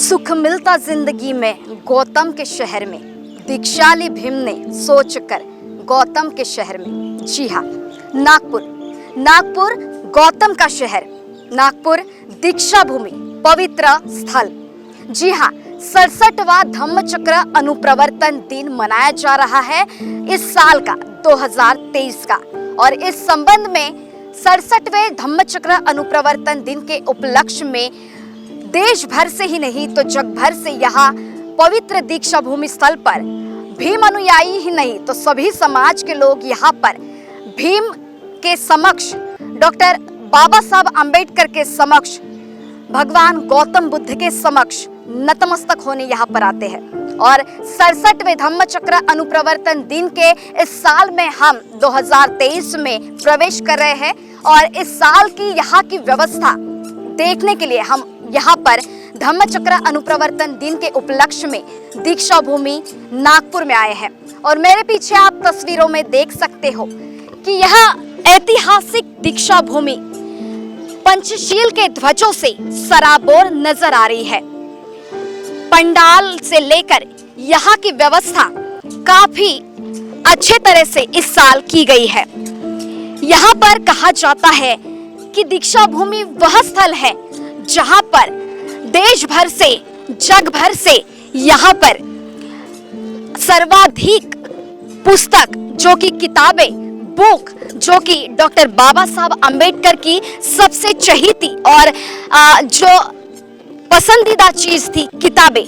सुख मिलता जिंदगी में गौतम के शहर में, दीक्षा ली भीम ने सोच कर गौतम के शहर में। जी हाँ, नागपुर गौतम का शहर, नागपुर दीक्षा भूमि, पवित्र स्थल। जी हाँ, 67वां धम्मचक्र अनुप्रवर्तन दिन मनाया जा रहा है इस साल का 2023 का। और इस संबंध में 67वें धम्मचक्र अनुप्रवर्तन दिन के उपलक्ष्य में देश भर से ही नहीं तो जग भर से यहाँ पवित्र दीक्षा भूमि स्थल पर भीम अनुयायी ही नहीं तो सभी समाज के लोग यहाँ पर भीम के समक्ष, डॉक्टर बाबा साहब आम्बेडकर के समक्ष, भगवान गौतम बुद्ध के समक्ष नतमस्तक होने यहाँ पर आते हैं। और 67वें धम्मचक्र अनुप्रवर्तन दिन के इस साल में हम 2023 में प्रवेश कर रहे हैं और इस साल की यहाँ की व्यवस्था देखने के लिए हम यहाँ पर धम्मचक्र अनुप्रवर्तन दिन के उपलक्ष्य में दीक्षा भूमि नागपुर में आए हैं। और मेरे पीछे आप तस्वीरों में देख सकते हो कि यह ऐतिहासिक दीक्षा भूमि पंचशील के ध्वजों से सराबोर नजर आ रही है। पंडाल से लेकर यहाँ की व्यवस्था काफी अच्छे तरह से इस साल की गई है। यहाँ पर कहा जाता है कि दीक्षा भूमि वह स्थल है जहाँ पर देश भर से, जग भर से यहाँ पर सर्वाधिक पुस्तक जो कि किताबें, बुक जो कि डॉक्टर बाबा साहब आम्बेडकर की सबसे चहीती और जो पसंदीदा चीज थी किताबें,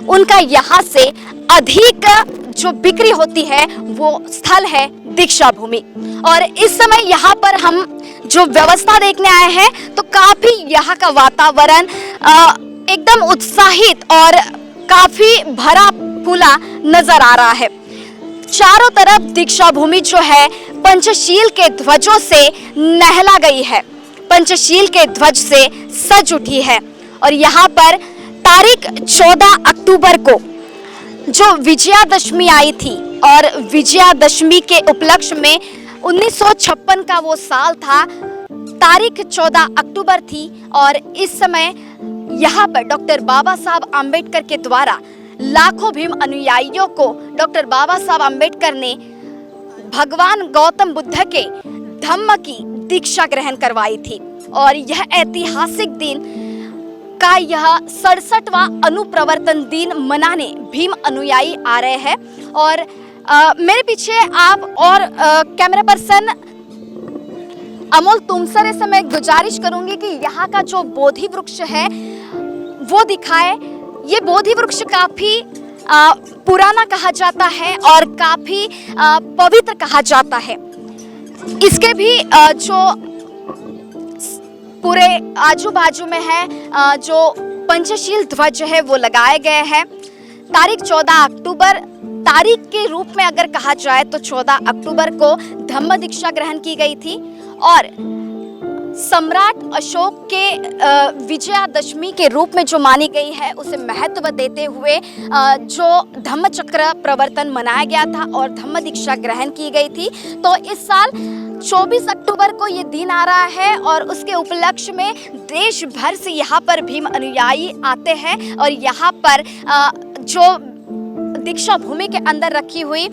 उनका यहाँ से अधिक जो बिक्री होती है वो स्थल है दीक्षा भूमि। और इस समय यहाँ पर हम जो व्यवस्था देखने आए हैं तो काफी यहाँ का वातावरण एकदम उत्साहित और काफी भरा फूला नजर आ रहा है। चारों तरफ दीक्षा भूमि जो है पंचशील के ध्वजों से नहला गई है, पंचशील के ध्वज से सज उठी है। और यहाँ पर तारीख 14 अक्टूबर को जो विजयादशमी आई थी और विजयादशमी के उपलक्ष्य में 1956 का वो साल था, तारीख 14 अक्टूबर थी। और इस समय यहाँ पर डॉक्टर बाबा साहब आम्बेडकर के द्वारा लाखों भीम अनुयायियों को डॉक्टर बाबा साहब आम्बेडकर ने भगवान गौतम बुद्ध के धम्म की दीक्षा ग्रहण करवाई थी। और यह ऐतिहासिक दिन का यह 67वां अनुप्रवर्तन दिन मनाने भीम अनुयायी आ रहे हैं। और मेरे पीछे आप और कैमरा पर्सन अमोल तुमसर से मैं गुजारिश करूंगी कि यहाँ का जो बोधि वृक्ष है वो दिखाए। ये बोधि वृक्ष काफी पुराना कहा जाता है और काफी पवित्र कहा जाता है। इसके भी जो पूरे आजू बाजू में है जो पंचशील ध्वज है वो लगाए गए हैं। तारीख 14 अक्टूबर तारीख के रूप में अगर कहा जाए तो 14 अक्टूबर को धम्म दीक्षा ग्रहण की गई थी। और सम्राट अशोक के विजयादशमी के रूप में जो मानी गई है उसे महत्व देते हुए जो धम्मचक्र प्रवर्तन मनाया गया था और धम्म दीक्षा ग्रहण की गई थी। तो इस साल 24 अक्टूबर को ये दिन आ रहा है और उसके उपलक्ष्य में देश भर से यहाँ पर भीम अनुयायी आते हैं और यहाँ पर जो दीक्षा भूमि के अंदर रखी हुई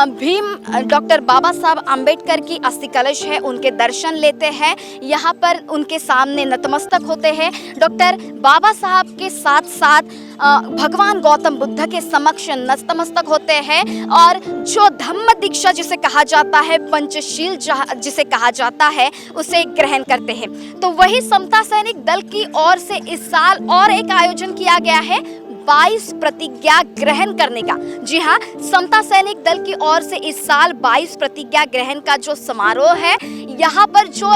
भीम डॉक्टर बाबा साहब आम्बेडकर की अस्थि कलश है उनके दर्शन लेते हैं। यहाँ पर उनके सामने नतमस्तक होते हैं। डॉक्टर बाबा साहब के साथ साथ भगवान गौतम बुद्ध के समक्ष नतमस्तक होते हैं और जो धम्म दीक्षा जिसे कहा जाता है, पंचशील जिसे कहा जाता है, उसे ग्रहण करते हैं। तो वही समता सैनिक दल की ओर से इस साल और एक आयोजन किया गया है 22 प्रतिज्ञा ग्रहण करने का। जी हाँ, समता सैनिक दल की ओर से इस साल 22 प्रतिज्ञा ग्रहण का जो समारोह है, यहाँ पर जो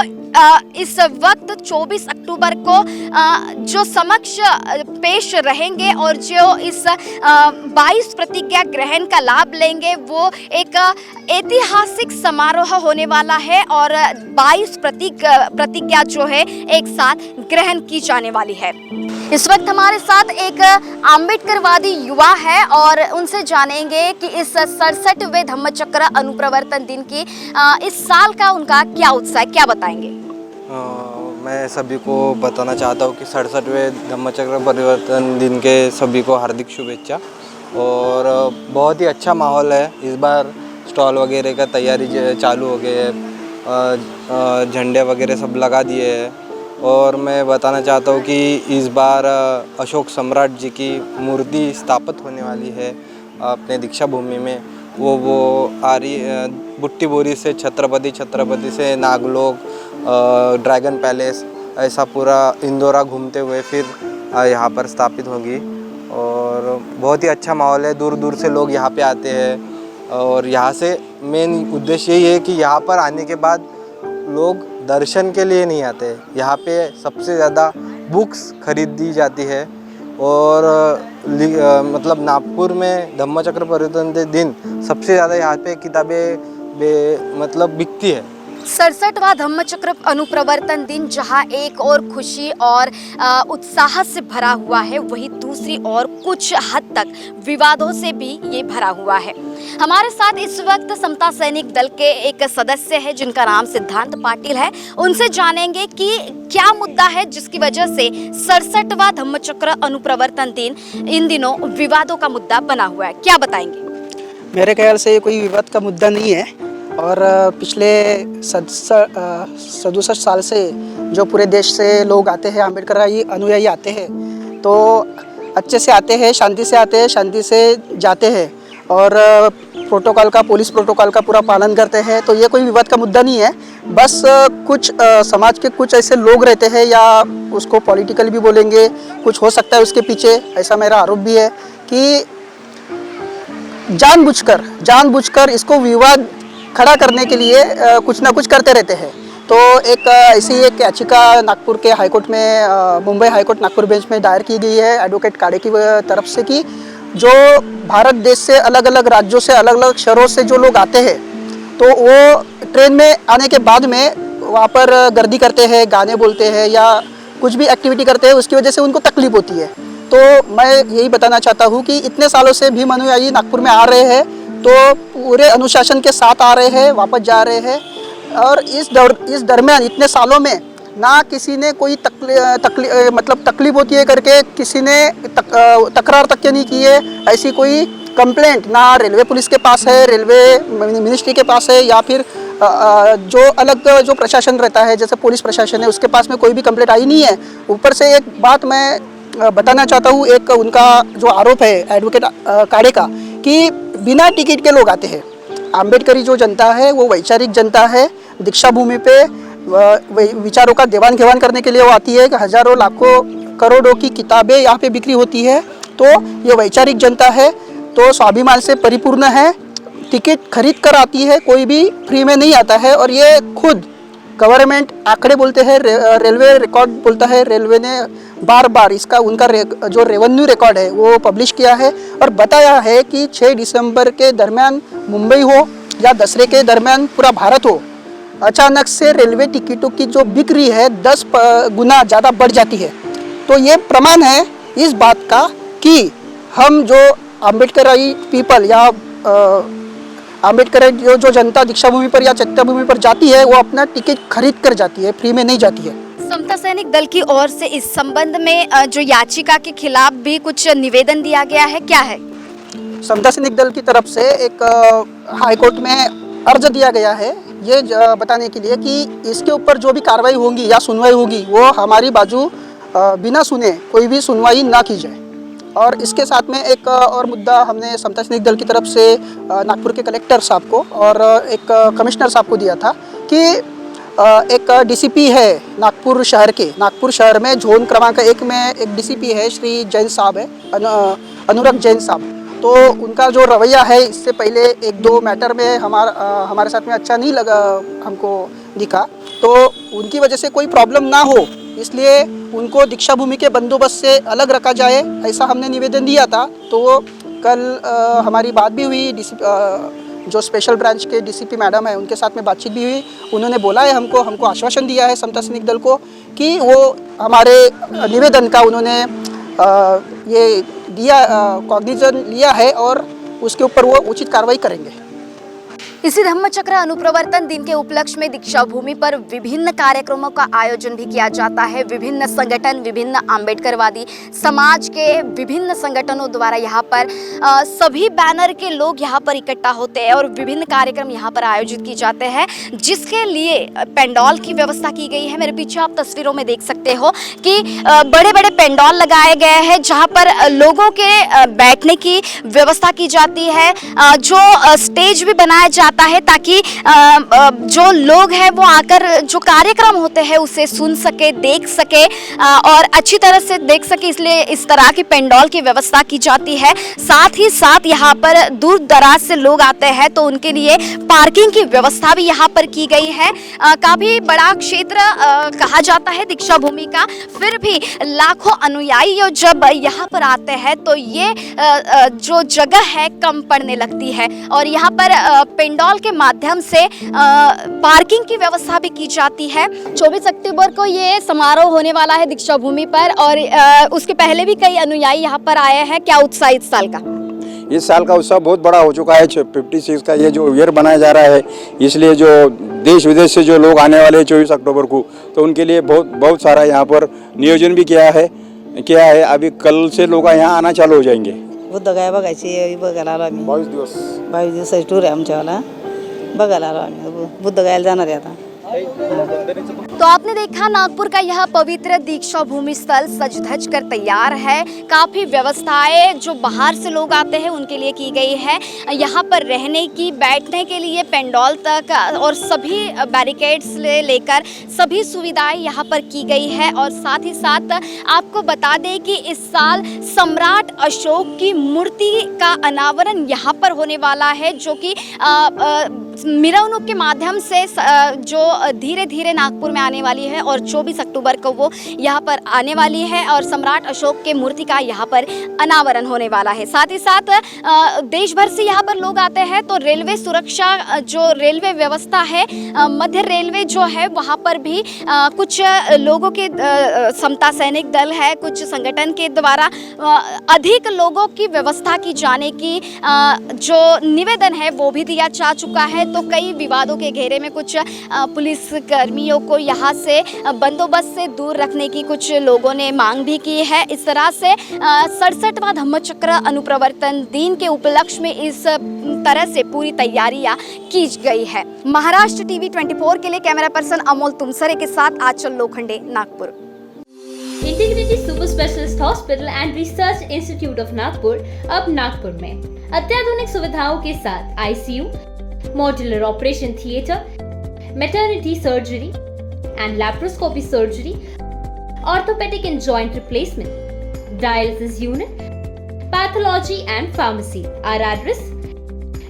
इस वक्त 24 अक्टूबर को जो समक्ष पेश रहेंगे और जो इस 22 प्रतिज्ञा ग्रहण का लाभ लेंगे वो एक ऐतिहासिक समारोह होने वाला है। और 22 प्रतिज्ञा जो है एक साथ ग्रहण की जाने वाली है। इस वक्त हमारे साथ एक आम्बेडकरवादी युवा है और उनसे जानेंगे कि इस 67वें धम्मचक्र अनुप्रवर्तन दिन की इस साल का उनका क्या उत्साह है, क्या बताएंगे? मैं सभी को बताना चाहता हूँ कि 67वें धम्मचक्र परिवर्तन दिन के सभी को हार्दिक शुभेच्छा। और बहुत ही अच्छा माहौल है। इस बार स्टॉल वगैरह का तैयारी चालू हो गई है, झंडे वगैरह सब लगा दिए हैं। और मैं बताना चाहता हूँ कि इस बार अशोक सम्राट जी की मूर्ति स्थापित होने वाली है अपने दीक्षा भूमि में। वो आ रही बुट्टी बोरी से छत्रपति से नागलोक, ड्रैगन पैलेस, ऐसा पूरा इंदौरा घूमते हुए फिर यहाँ पर स्थापित होगी। और बहुत ही अच्छा माहौल है, दूर दूर से लोग यहाँ पे आते हैं। और यहाँ से मेन उद्देश्य यही है कि यहाँ पर आने के बाद लोग दर्शन के लिए नहीं आते, यहाँ पे सबसे ज़्यादा बुक्स खरीदी जाती है। और मतलब नागपुर में धम्मचक्र परिवर्तन के दिन सबसे ज़्यादा यहाँ पे किताबें मतलब बिकती है। 67वां धम्मचक्र अनुप्रवर्तन दिन जहां एक और खुशी और उत्साह से भरा हुआ है, वहीं दूसरी और कुछ हद तक विवादों से भी ये भरा हुआ है। हमारे साथ इस वक्त समता सैनिक दल के एक सदस्य है जिनका नाम सिद्धांत पाटिल है। उनसे जानेंगे कि क्या मुद्दा है जिसकी वजह से 67वां धम्मचक्र अनुप्रवर्तन दिन इन दिनों विवादों का मुद्दा बना हुआ है। क्या बताएंगे? मेरे ख्याल से ये कोई विवाद का मुद्दा नहीं है। और पिछले 67 साल से जो पूरे देश से लोग आते हैं, अम्बेडकर अनुयायी आते हैं, तो अच्छे से आते हैं, शांति से आते हैं, शांति से जाते हैं और प्रोटोकॉल का, पुलिस प्रोटोकॉल का पूरा पालन करते हैं। तो ये कोई विवाद का मुद्दा नहीं है। बस कुछ समाज के कुछ ऐसे लोग रहते हैं, या उसको पॉलिटिकल भी बोलेंगे, कुछ हो सकता है उसके पीछे, ऐसा मेरा आरोप भी है कि जानबूझकर इसको विवाद खड़ा करने के लिए कुछ ना कुछ करते रहते हैं। तो एक ऐसी एक याचिका नागपुर के हाईकोर्ट में, मुंबई हाईकोर्ट नागपुर बेंच में दायर की गई है एडवोकेट काड़े की तरफ से, कि जो भारत देश से अलग अलग राज्यों से, अलग अलग शहरों से जो लोग आते हैं, तो वो ट्रेन में आने के बाद में वहाँ पर गर्दी करते हैं, गाने बोलते हैं या कुछ भी एक्टिविटी करते हैं, उसकी वजह से उनको तकलीफ होती है। तो मैं यही बताना चाहता हूँ कि इतने सालों से भीम अनुयायी नागपुर में आ रहे हैं, तो पूरे अनुशासन के साथ आ रहे हैं, वापस जा रहे हैं। और इस दरमियान इतने सालों में ना किसी ने कोई तकलीफ होती है करके किसी ने तकरार तक नहीं की है। ऐसी कोई कंप्लेंट ना रेलवे पुलिस के पास है, रेलवे मिनिस्ट्री के पास है, या फिर जो अलग जो प्रशासन रहता है जैसे पुलिस प्रशासन है, उसके पास में कोई भी कंप्लेंट आई नहीं है। ऊपर से एक बात मैं बताना चाहता हूँ, एक उनका जो आरोप है एडवोकेट काड़े का, कि बिना टिकट के लोग आते हैं। अम्बेडकरी जो जनता है वो वैचारिक जनता है, दीक्षा भूमि पे विचारों का देवान घेवान करने के लिए वो आती है। हजारों लाखों करोड़ों की किताबें यहाँ पे बिक्री होती है। तो ये वैचारिक जनता है, तो स्वाभिमान से परिपूर्ण है, टिकट खरीद कर आती है, कोई भी फ्री में नहीं आता है। और ये खुद गवर्नमेंट आंकड़े बोलते हैं, रेलवे रिकॉर्ड बोलता है, रेलवे ने बार इसका उनका जो रेवेन्यू रिकॉर्ड है वो पब्लिश किया है और बताया है कि 6 दिसंबर के दरमियान मुंबई हो या दसरे के दरमियान पूरा भारत हो, अचानक से रेलवे टिकटों की जो बिक्री है 10 गुना ज़्यादा बढ़ जाती है। तो ये प्रमाण है इस बात का कि हम जो अम्बेडकराई पीपल या अम्बेडकर जो जनता दीक्षा भूमि पर या चैत्य भूमि पर जाती है, वो अपना टिकट खरीद कर जाती है, फ्री में नहीं जाती है। समता सैनिक दल की ओर से इस संबंध में जो याचिका के खिलाफ भी कुछ निवेदन दिया गया है, क्या है? समता सैनिक दल की तरफ से एक हाईकोर्ट में अर्ज दिया गया है, ये बताने के लिए कि इसके ऊपर जो भी कार्रवाई होगी या सुनवाई होगी, वो हमारी बाजू बिना सुने कोई भी सुनवाई ना की जाए। और इसके साथ में एक और मुद्दा हमने समता सैनिक दल की तरफ से नागपुर के कलेक्टर साहब को और एक कमिश्नर साहब को दिया था कि एक डीसीपी है नागपुर शहर में जोन क्रमांक 1 में एक डीसीपी है, श्री जैन साहब है, अनुराग जैन साहब। तो उनका जो रवैया है इससे पहले 1-2 मैटर में हमारे साथ में अच्छा नहीं लगा, हमको दिखा। तो उनकी वजह से कोई प्रॉब्लम ना हो, इसलिए उनको दीक्षा भूमि के बंदोबस्त से अलग रखा जाए, ऐसा हमने निवेदन दिया था। तो कल हमारी बात भी हुई, जो स्पेशल ब्रांच के डीसीपी मैडम है उनके साथ में बातचीत भी हुई। उन्होंने बोला है हमको आश्वासन दिया है समता सैनिक दल को कि वो हमारे निवेदन का उन्होंने ये दिया, कॉग्निजन लिया है और उसके ऊपर वो उचित कार्रवाई करेंगे। इसी धम्मचक्र अनुप्रवर्तन दिन के उपलक्ष्य में दीक्षा भूमि पर विभिन्न कार्यक्रमों का आयोजन भी किया जाता है। विभिन्न संगठन, विभिन्न आम्बेडकरवादी समाज के विभिन्न संगठनों द्वारा यहाँ पर सभी बैनर के लोग यहाँ पर इकट्ठा होते हैं और विभिन्न कार्यक्रम यहाँ पर आयोजित किए जाते हैं, जिसके लिए पेंडॉल की व्यवस्था की गई है। मेरे पीछे आप तस्वीरों में देख सकते हो कि बड़े बड़े पेंडॉल लगाए गए हैं जहाँ पर लोगों के बैठने की व्यवस्था की जाती है। जो स्टेज भी बनाया जाता है ताकि जो लोग हैं वो आकर जो कार्यक्रम होते हैं उसे सुन सके, देख सके और अच्छी तरह से देख सके, इसलिए इस तरह की पेंडॉल की व्यवस्था की जाती है। साथ ही साथ यहाँ पर दूर दराज से लोग आते हैं तो उनके लिए पार्किंग की व्यवस्था भी यहाँ पर की गई है। काफी बड़ा क्षेत्र कहा जाता है दीक्षा भूमि का, फिर भी लाखों अनुयायी जब यहाँ पर आते हैं तो ये जो जगह है कम पड़ने लगती है और यहाँ पर पेंडॉल के माध्यम से पार्किंग की व्यवस्था भी की जाती है। 24 अक्टूबर को ये समारोह होने वाला है दीक्षा भूमि पर और उसके पहले भी कई अनुयायी यहाँ पर आए हैं। क्या उत्साह इस साल का? इस साल का उत्सव बहुत बड़ा हो चुका है। 56 का ये जो ईयर बनाया जा रहा है, इसलिए जो देश विदेश से जो लोग आने वाले हैं 24 अक्टूबर को, तो उनके लिए बहुत सारा यहाँ पर नियोजन भी किया है। अभी कल से लोग यहाँ आना चालू हो जाएंगे। बुद्धगया बघायची बघायला आलो आम्ही 22 दिवसाची टूर आहे आमच्यावाला, बघायला आलो आम्ही। बुद्धगयाला जाणार आहे आता। तो आपने देखा नागपुर का यह पवित्र दीक्षा भूमि स्थल सज धज कर तैयार है। काफ़ी व्यवस्थाएं जो बाहर से लोग आते हैं उनके लिए की गई है। यहाँ पर रहने की, बैठने के लिए पेंडॉल तक और सभी बैरिकेड्स से लेकर सभी सुविधाएं यहाँ पर की गई है। और साथ ही साथ आपको बता दें कि इस साल सम्राट अशोक की मूर्ति का अनावरण यहाँ पर होने वाला है, जो कि मिरवणूक के माध्यम से जो धीरे धीरे नागपुर में आने वाली है और 24 अक्टूबर को वो यहाँ पर आने वाली है और सम्राट अशोक के मूर्ति का यहाँ पर अनावरण होने वाला है। साथ ही साथ देश भर से यहाँ पर लोग आते हैं तो रेलवे सुरक्षा, जो रेलवे व्यवस्था है, मध्य रेलवे जो है वहाँ पर भी कुछ लोगों के समता सैनिक दल है, कुछ संगठन के द्वारा अधिक लोगों की व्यवस्था की जाने की जो निवेदन है वो भी दिया जा चुका है। तो कई विवादों के घेरे में कुछ पुलिस कर्मियों को यहाँ से बंदोबस्त से दूर रखने की कुछ लोगों ने मांग भी की है। इस तरह से 67वां धम्मचक्र अनुप्रवर्तन दिन के उपलक्ष्य में इस तरह से पूरी तैयारियां की गई है। महाराष्ट्र टीवी 24 के लिए कैमरा पर्सन अमोल तुमसरे के साथ Anchal Lokhande, Nagpur. Integrated super specialist hospital and research institute of Nagpur अब नागपुर में अत्याधुनिक सुविधाओं के साथ ICU, modular operation theatre, maternity surgery and laparoscopy surgery, orthopaedic and joint replacement, dialysis unit, pathology and pharmacy. Our address: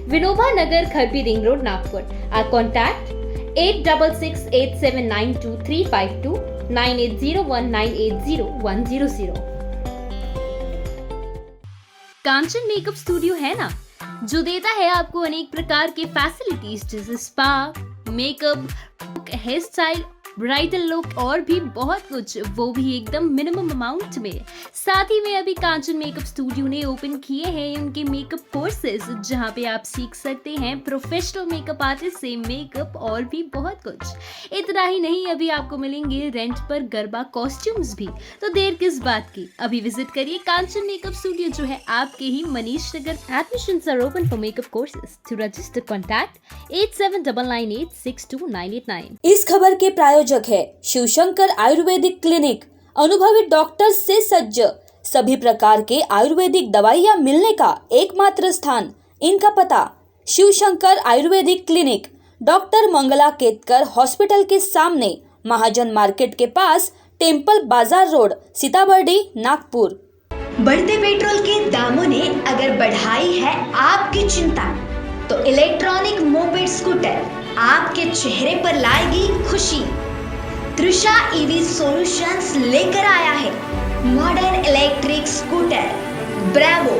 Vinoba Nagar, Kharbi Ring Road, Nagpur. Our contact: 8668792352, 9801980100। Kanchan makeup studio है ना, जो देता है आपको अनेक प्रकार के facilities जैसे spa, makeup, hair style, bridal look और भी बहुत कुछ, वो भी एकदम मिनिमम अमाउंट में। साथ ही में अभी कांचन मेकअप स्टूडियो ने ओपन किए हैं उनके मेकअप कोर्सेज, जहां पे आप सीख सकते हैं प्रोफेशनल मेकअप आर्टिस्ट से मेकअप और भी बहुत कुछ। इतना ही नहीं, अभी आपको मिलेंगे रेंट पर गरबा कॉस्ट्यूम्स भी। तो देर किस बात की, अभी विजिट करिए कांचन मेकअप स्टूडियो जो है आपके ही Manish Nagar. Admissions are open for makeup courses. To register contact 8799862989। इस खबर के प्रायोजक है शिवशंकर आयुर्वेदिक क्लिनिक, अनुभवी डॉक्टर से सज्ज, सभी प्रकार के आयुर्वेदिक दवाइयाँ मिलने का एकमात्र स्थान। इनका पता: Shivshankar Ayurvedic clinic, doctor Mangala Ketkar hospital के सामने, महाजन मार्केट के पास, टेम्पल बाजार रोड, सीताबर्डी, नागपुर। बढ़ते पेट्रोल के दामों ने अगर बढ़ाई है आपकी चिंता, तो इलेक्ट्रॉनिक मोपेड स्कूटर आपके चेहरे पर लाएगी खुशी। तृषा ईवी सॉल्यूशंस लेकर आया है मॉडर्न इलेक्ट्रिक स्कूटर ब्रेवो।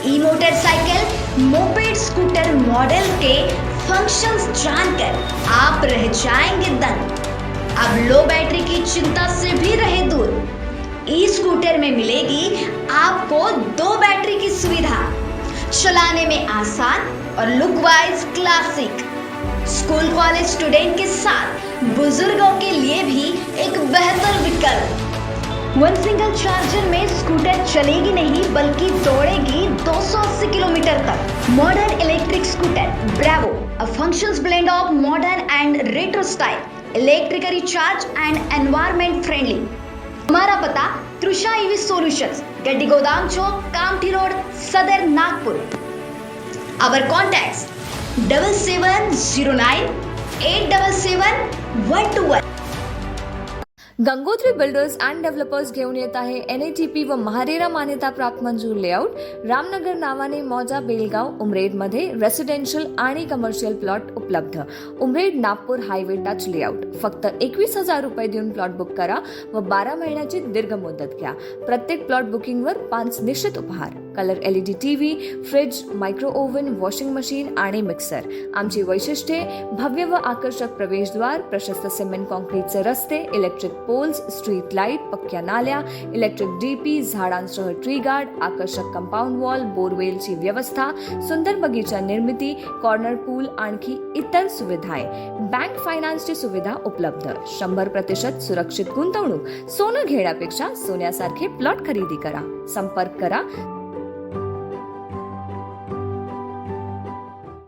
ई मोटरसाइकिल मोपेड स्कूटर मॉडल के फंक्शंस जानकर आप रह जाएंगे दंग। अब लो बैटरी की चिंता से भी रहे दूर। ई स्कूटर में मिलेगी आपको 2 बैटरी की सुविधा, चलाने में आसान, और look wise classic. School college student के साथ बुजुर्गों के लिए भी एक बेहतर विकल्प। वन सिंगल चार्जर में स्कूटर चलेगी नहीं बल्कि दौड़ेगी 280 किलोमीटर तक। Modern electric scooter Bravo, a functions blend of modern and retro style, electrically charge and environment friendly. हमारा पता तृषा ईवी सॉल्यूशंस, गड्डी गोदाम चौक, Kamptee road, Sadar, Nagpur. Our contacts 7709 877 121। Gangotri builders and developers घेऊन येत आहे NATP व महारेरा मान्यता प्राप्त मंजूर लेआउट रामनगर नावाने मौजा बेलगाव उमरेडमध्ये रेसिडेन्शियल आणि कमर्शियल प्लॉट उपलब्ध। Umred Nagpur highway touch layout. फक्त 21,000 रुपये देऊन प्लॉट बुक करा व 12 महिन्याची दीर्घ मुदत घ्या। प्रत्येक प्लॉट बुकिंगवर 5 निश्चित उपहार, colour LED TV, fridge, micro oven, washing machine आणि मिक्सर। आमची वैशिष्ट्ये भव्य व आकर्षक प्रवेशद्वार, प्रशस्त सिमेंट कॉन्क्रीटचे रस्ते, इलेक्ट्रिक पोल्स, स्ट्रीट लाईट, पक्क्या नाल्या, इलेक्ट्रिक DP, झाडांसह ट्री गार्ड, आकर्षक कंपाऊंड वॉल, बोरवेलची व्यवस्था, सुंदर बगीचा निर्मिती, कॉर्नर पूल आणखी इतर सुविधाएं। बँक फायनान्सची सुविधा उपलब्ध। 100% सुरक्षित गुंतवणूक। सोनं घेण्यापेक्षा सोन्यासारखे प्लॉट खरेदी करा। संपर्क करा